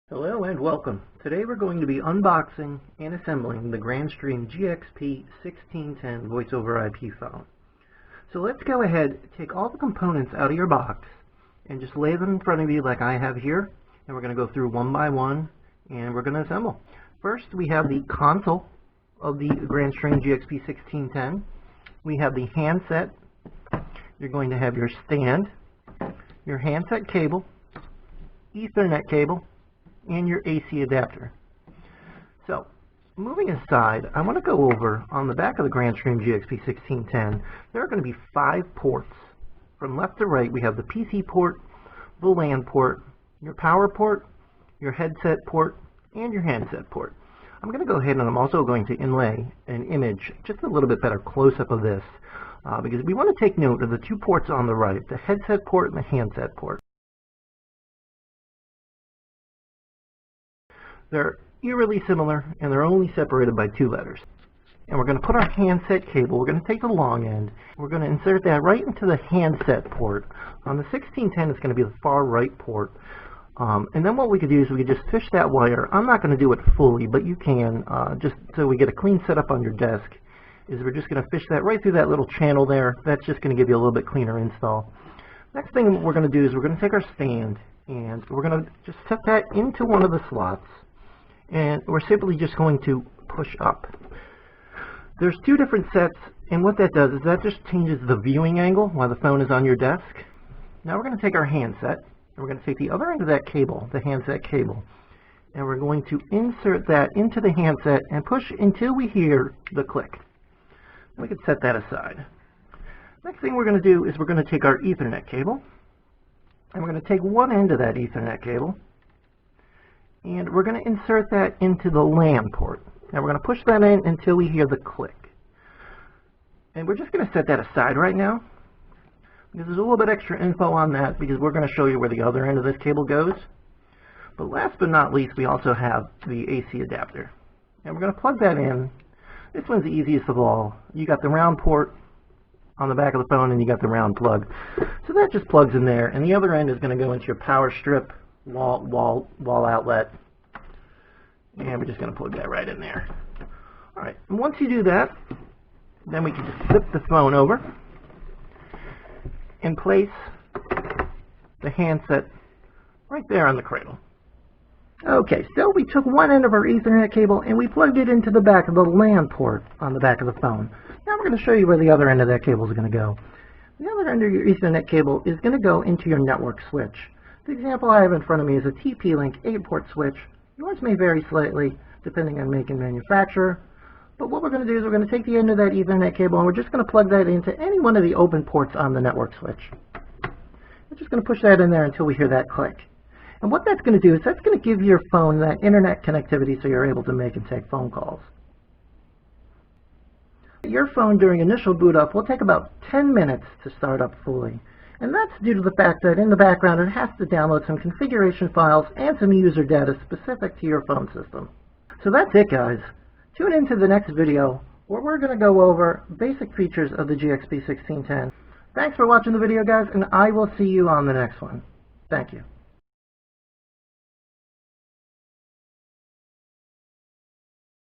Hello and welcome. Today we're going to be unboxing and assembling the Grandstream GXP1610 voice over IP phone. So let's go ahead, take all the components out of your box and just lay them in front of you like I have here, and we're going to go through one by one and we're going to assemble. First we have the console of the Grandstream GXP1610. We have the handset. You're going to have your stand, your handset cable, Ethernet cable, and your AC adapter. So, moving aside, I want to go over on the back of the Grandstream GXP1610, there are going to be 5 ports. From left to right, we have the PC port, the LAN port, your power port, your headset port, and your handset port. I'm going to go ahead and I'm also going to inlay an image, just a little bit better close-up of this, because we want to take note of the 2 ports on the right, the headset port and the handset port. They're eerily similar, and they're only separated by 2 letters. And we're going to put our handset cable, we're going to take the long end, we're going to insert that right into the handset port. On the 1610, it's going to be the far right port. And then what we could do is we could just fish that wire. I'm not going to do it fully, but you can, just so we get a clean setup on your desk, is we're just going to fish that right through that little channel there. That's just going to give you a little bit cleaner install. Next thing we're going to do is we're going to take our stand, and we're going to just set that into one of the slots. And we're simply just going to push up. There's 2 different sets, and what that does is that just changes the viewing angle while the phone is on your desk. Now we're going to take our handset, and we're going to take the other end of that cable, the handset cable, and we're going to insert that into the handset and push until we hear the click. And we can set that aside. Next thing we're going to do is we're going to take our Ethernet cable, and we're going to take one end of that Ethernet cable, and we're going to insert that into the LAN port. Now we're going to push that in until we hear the click. And we're just going to set that aside right now, because there's a little bit extra info on that, because we're going to show you where the other end of this cable goes. But last but not least, we also have the AC adapter. And we're going to plug that in. This one's the easiest of all. You got the round port on the back of the phone, and you got the round plug. So that just plugs in there, and the other end is going to go into your power strip, wall outlet, and we're just going to plug that right in there. Alright, and once you do that, then we can just flip the phone over and place the handset right there on the cradle. Okay, so we took one end of our Ethernet cable and we plugged it into the back of the LAN port on the back of the phone. Now we're going to show you where the other end of that cable is going to go. The other end of your Ethernet cable is going to go into your network switch. The example I have in front of me is a TP-Link 8-port switch. Yours may vary slightly depending on make and manufacturer, but what we're going to do is we're going to take the end of that Ethernet cable and we're just going to plug that into any one of the open ports on the network switch. We're just going to push that in there until we hear that click. And what that's going to do is that's going to give your phone that internet connectivity so you're able to make and take phone calls. Your phone during initial boot up will take about 10 minutes to start up fully. And that's due to the fact that in the background it has to download some configuration files and some user data specific to your phone system. So that's it, guys. Tune in to the next video where we're going to go over basic features of the GXP1610. Thanks for watching the video, guys, and I will see you on the next one. Thank you.